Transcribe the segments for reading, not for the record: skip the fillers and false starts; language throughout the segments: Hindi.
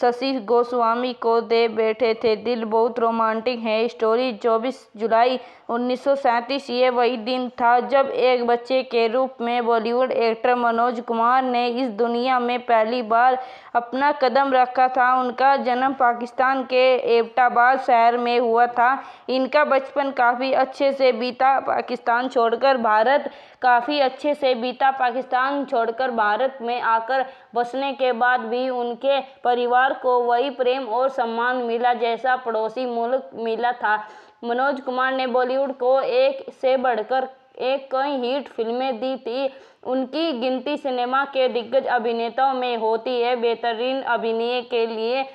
शशि गोस्वामी को दे बैठे थे। दिल बहुत रोमांटिक है स्टोरी। 24 जुलाई 1937 ये वही दिन था जब एक बच्चे के रूप में बॉलीवुड एक्टर मनोज कुमार ने इस दुनिया में पहली बार अपना कदम रखा था। उनका जन्म पाकिस्तान के एबटाबाद शहर में हुआ था। इनका बचपन काफ़ी अच्छे से बीता। पाकिस्तान छोड़कर भारत में आकर बसने के बाद भी उनके परिवार को वही प्रेम और सम्मान मिला जैसा पड़ोसी मुल्क मिला था। मनोज कुमार ने बॉलीवुड को एक से बढ़कर एक कई हिट फिल्में दी थी। उनकी गिनती सिनेमा के दिग्गज अभिनेताओं में होती है। बेहतरीन अभिनय के लिए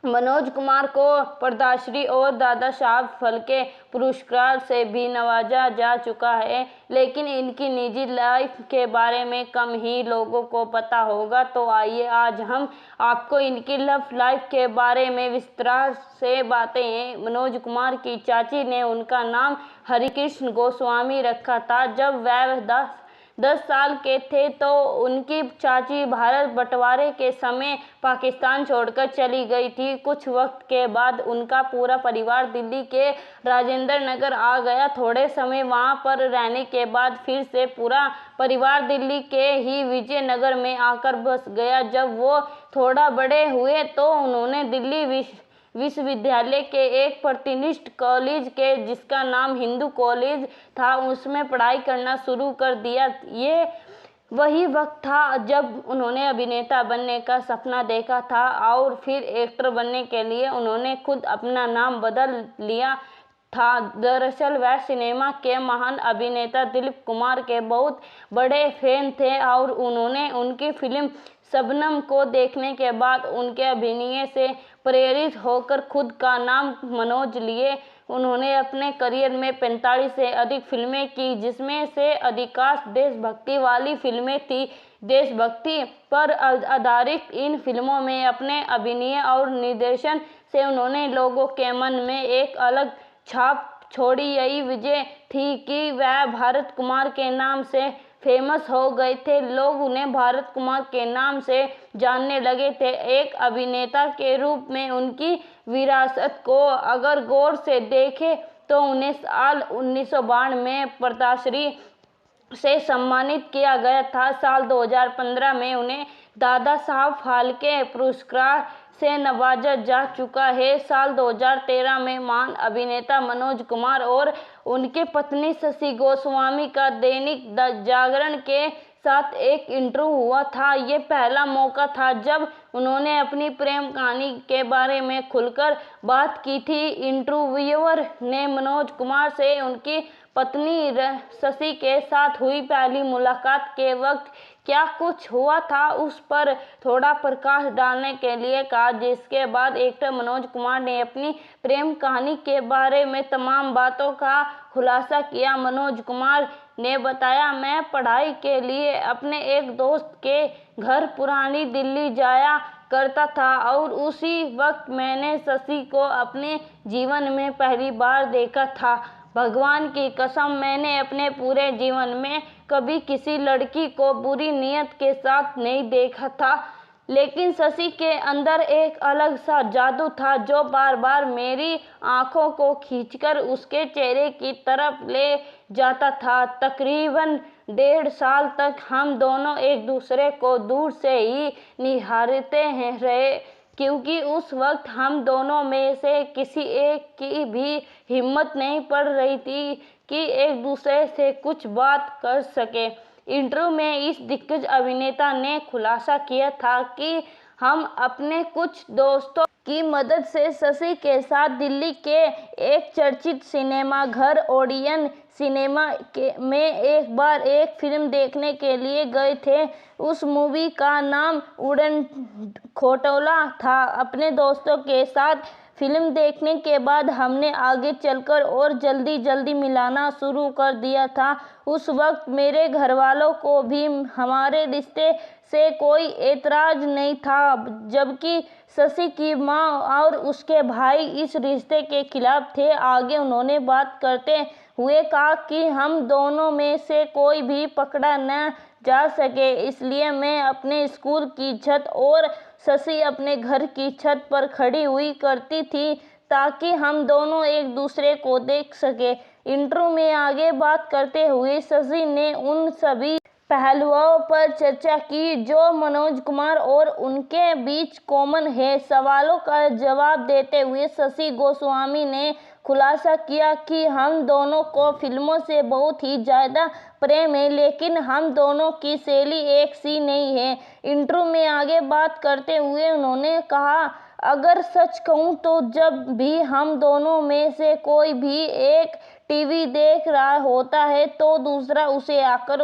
मनोज कुमार को पद्मश्री और दादा साहब फाल्के पुरस्कार से भी नवाजा जा चुका है, लेकिन इनकी निजी लाइफ के बारे में कम ही लोगों को पता होगा। तो आइए आज हम आपको इनकी लव लाइफ के बारे में विस्तार से बातें हैं। मनोज कुमार की चाची ने उनका नाम हरिकृष्ण गोस्वामी रखा था। जब वह 10 साल के थे तो उनकी चाची भारत बंटवारे के समय पाकिस्तान छोड़कर चली गई थी। कुछ वक्त के बाद उनका पूरा परिवार दिल्ली के राजेंद्र नगर आ गया। थोड़े समय वहां पर रहने के बाद फिर से पूरा परिवार दिल्ली के ही विजयनगर में आकर बस गया। जब वो थोड़ा बड़े हुए तो उन्होंने दिल्ली विश्वविद्यालय के एक प्रतिष्ठित कॉलेज के जिसका नाम हिंदू कॉलेज था उसमें पढ़ाई करना शुरू कर दिया। ये वही वक्त था जब उन्होंने अभिनेता बनने का सपना देखा था और फिर एक्टर बनने के लिए उन्होंने खुद अपना नाम बदल लिया था। दरअसल वह सिनेमा के महान अभिनेता दिलीप कुमार के बहुत बड़े फैन थे और उन्होंने उनकी फिल्म शबनम को देखने के बाद उनके अभिनय से प्रेरित होकर खुद का नाम मनोज लिए। उन्होंने अपने करियर में 45 से अधिक फिल्में की, जिसमें से अधिकांश देशभक्ति वाली फिल्में थी। देशभक्ति पर आधारित इन फिल्मों में अपने अभिनय और निर्देशन से उन्होंने लोगों के मन में एक अलग छाप छोड़ी। यही वजह थी कि वह भारत कुमार के नाम से फेमस हो गए थे। लोग उन्हें भारत कुमार के नाम से जानने लगे थे। एक अभिनेता के रूप में उनकी विरासत को अगर गौर से देखें तो उन्हें साल 1992 में पद्मश्री से सम्मानित किया गया था। साल 2015 में उन्हें दादा साहब फाल्के पुरस्कार से नवाजा जा चुका है। साल 2013 में महान अभिनेता मनोज कुमार और उनके पत्नी शशि गोस्वामी का दैनिक जागरण के साथ एक इंटरव्यू हुआ था। ये पहला मौका था जब उन्होंने अपनी प्रेम कहानी के बारे में खुलकर बात की थी। इंटरव्यूअर ने मनोज कुमार से उनकी पत्नी शशि के साथ हुई पहली मुलाकात के वक्त क्या कुछ हुआ था उस पर थोड़ा प्रकाश डालने के लिए कहा, जिसके बाद एक्टर मनोज कुमार ने अपनी प्रेम कहानी के बारे में तमाम बातों का खुलासा किया। मनोज कुमार ने बताया, मैं पढ़ाई के लिए अपने एक दोस्त के घर पुरानी दिल्ली जाया करता था और उसी वक्त मैंने शशि को अपने जीवन में पहली बार देखा था। भगवान की कसम, मैंने अपने पूरे जीवन में कभी किसी लड़की को बुरी नीयत के साथ नहीं देखा था, लेकिन शशि के अंदर एक अलग सा जादू था जो बार बार मेरी आंखों को खींचकर उसके चेहरे की तरफ ले जाता था। तकरीबन 1.5 साल तक हम दोनों एक दूसरे को दूर से ही निहारते रहे, क्योंकि उस वक्त हम दोनों में से किसी एक की भी हिम्मत नहीं पड़ रही थी कि एक दूसरे से कुछ बात कर सके। इंटरव्यू में इस दिग्गज अभिनेता ने खुलासा किया था कि हम अपने कुछ दोस्तों की मदद से शशि के साथ दिल्ली के एक चर्चित सिनेमा घर ओडियन सिनेमा में एक बार एक फिल्म देखने के लिए गए थे। उस मूवी का नाम उड़न खटोला था। अपने दोस्तों के साथ फिल्म देखने के बाद हमने आगे चलकर और जल्दी मिलाना शुरू कर दिया था। उस वक्त मेरे घर वालों को भी हमारे रिश्ते से कोई एतराज नहीं था, जबकि शशि की मां और उसके भाई इस रिश्ते के खिलाफ थे। आगे उन्होंने बात करते हुए कहा कि हम दोनों में से कोई भी पकड़ा न जा सके, इसलिए मैं अपने स्कूल की छत और शशि अपने घर की छत पर खड़ी हुई करती थी ताकि हम दोनों एक दूसरे को देख सके। इंटरव्यू में आगे बात करते हुए शशि ने उन सभी पहलुओं पर चर्चा की जो मनोज कुमार और उनके बीच कॉमन है। सवालों का जवाब देते हुए शशि गोस्वामी ने खुलासा किया कि हम दोनों को फिल्मों से बहुत ही ज़्यादा प्रेम है, लेकिन हम दोनों की शैली एक सी नहीं है। इंटरव्यू में आगे बात करते हुए उन्होंने कहा, अगर सच कहूँ तो जब भी हम दोनों में से कोई भी एक टीवी देख रहा होता है तो दूसरा उसे आकर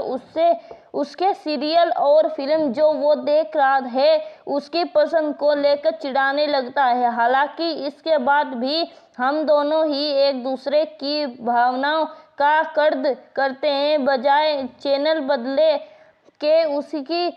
उसके सीरियल और फिल्म जो वो देख रहा है उसकी पसंद को लेकर चिढ़ाने लगता है। हालांकि इसके बाद भी हम दोनों ही एक दूसरे की भावनाओं का कद्र करते हैं, बजाय चैनल बदले के उसकी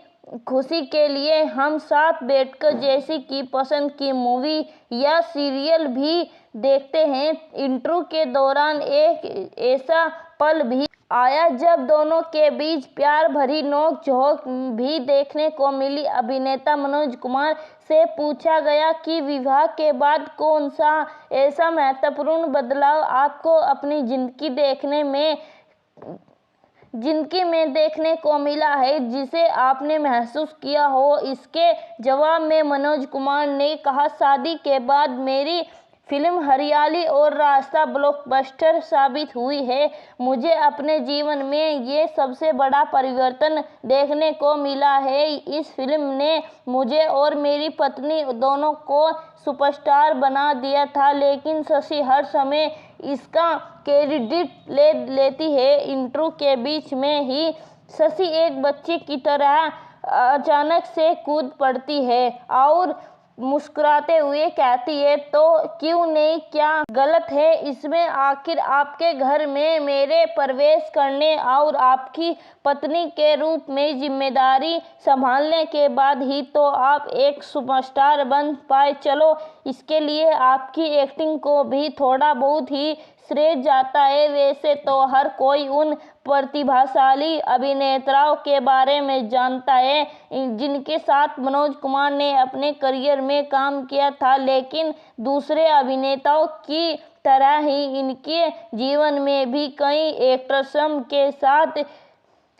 खुशी के लिए हम साथ बैठकर जैसी की पसंद की मूवी या सीरियल भी देखते हैं। इंटरव्यू के दौरान एक ऐसा पल भी आया जब दोनों के बीच प्यार भरी नोक-झोंक भी देखने को मिली। अभिनेता मनोज कुमार से पूछा गया कि विवाह के बाद कौन सा ऐसा महत्वपूर्ण बदलाव आपको अपनी जिंदगी में देखने को मिला है जिसे आपने महसूस किया हो। इसके जवाब में मनोज कुमार ने कहा, शादी के बाद मेरी फिल्म हरियाली और रास्ता ब्लॉकबस्टर साबित हुई है। मुझे अपने जीवन में ये सबसे बड़ा परिवर्तन देखने को मिला है। इस फिल्म ने मुझे और मेरी पत्नी दोनों को सुपरस्टार बना दिया था, लेकिन शशि हर समय इसका क्रेडिट लेती है। इंटरव्यू के बीच में ही शशि एक बच्चे की तरह अचानक से कूद पड़ती है और मुस्कुराते हुए कहती है, तो क्यों नहीं, क्या गलत है इसमें? आखिर आपके घर में मेरे प्रवेश करने और आपकी पत्नी के रूप में जिम्मेदारी संभालने के बाद ही तो आप एक सुपरस्टार बन पाए। चलो, इसके लिए आपकी एक्टिंग को भी थोड़ा बहुत ही श्रेय जाता है। वैसे तो हर कोई उन प्रतिभाशाली अभिनेताओं के बारे में जानता है जिनके साथ मनोज कुमार ने अपने करियर में काम किया था, लेकिन दूसरे अभिनेताओं की तरह ही इनके जीवन में भी कई एक्ट्रेस के साथ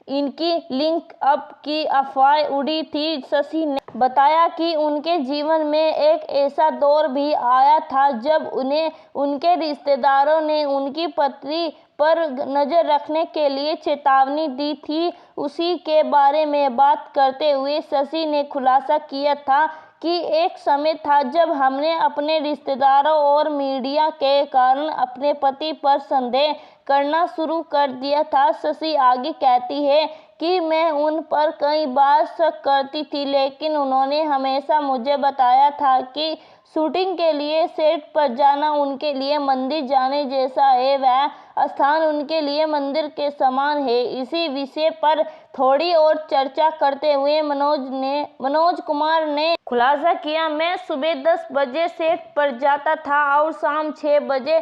इनकी लिंक अप की अफवाह उड़ी थी। शशि ने बताया कि उनके जीवन में एक ऐसा दौर भी आया था जब उन्हें उनके रिश्तेदारों ने उनकी पत्नी पर नज़र रखने के लिए चेतावनी दी थी। उसी के बारे में बात करते हुए शशि ने खुलासा किया था कि एक समय था जब हमने अपने रिश्तेदारों और मीडिया के कारण अपने पति पर संदेह करना शुरू कर दिया था। शशि आगे कहती है कि मैं उन पर कई बार शक करती थी, लेकिन उन्होंने हमेशा मुझे बताया था कि शूटिंग के लिए सेट पर जाना उनके लिए मंदिर जाने जैसा है, वह स्थान उनके लिए मंदिर के समान है। इसी विषय पर थोड़ी और चर्चा करते हुए मनोज कुमार ने खुलासा किया, मैं सुबह 10 बजे सेट पर जाता था और शाम 6 बजे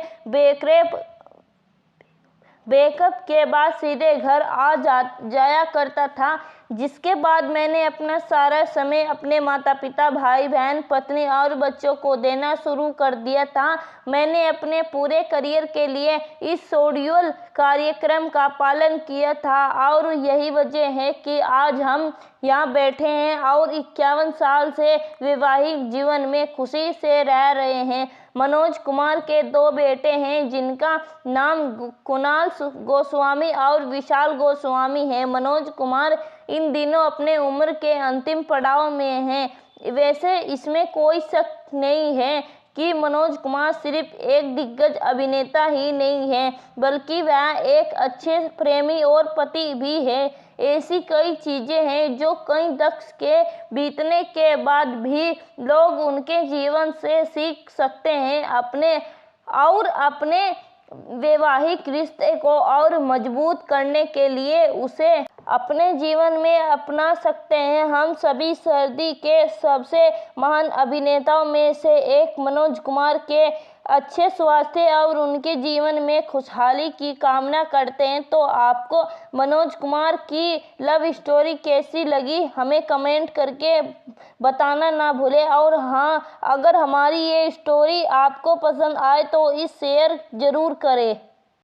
ब्रेकअप के बाद सीधे घर आ जाया करता था, जिसके बाद मैंने अपना सारा समय अपने माता पिता, भाई बहन, पत्नी और बच्चों को देना शुरू कर दिया था। मैंने अपने पूरे करियर के लिए इस शेड्यूल कार्यक्रम का पालन किया था और यही वजह है कि आज हम यहाँ बैठे हैं और 51 साल से वैवाहिक जीवन में खुशी से रह रहे हैं। मनोज कुमार के 2 बेटे हैं जिनका नाम कुणाल गोस्वामी और विशाल गोस्वामी है। मनोज कुमार इन दिनों अपने उम्र के अंतिम पड़ाव में हैं। वैसे इसमें कोई शक नहीं है कि मनोज कुमार सिर्फ एक दिग्गज अभिनेता ही नहीं है, बल्कि वह एक अच्छे प्रेमी और पति भी है। ऐसी कई चीज़ें हैं जो कई दशक के बीतने के बाद भी लोग उनके जीवन से सीख सकते हैं। अपने वैवाहिक रिश्ते को और मजबूत करने के लिए उसे अपने जीवन में अपना सकते हैं। हम सभी सदी के सबसे महान अभिनेताओं में से एक मनोज कुमार के अच्छे स्वास्थ्य और उनके जीवन में खुशहाली की कामना करते हैं। तो आपको मनोज कुमार की लव स्टोरी कैसी लगी हमें कमेंट करके बताना ना भूलें। और हाँ, अगर हमारी ये स्टोरी आपको पसंद आए तो इसे शेयर ज़रूर करें।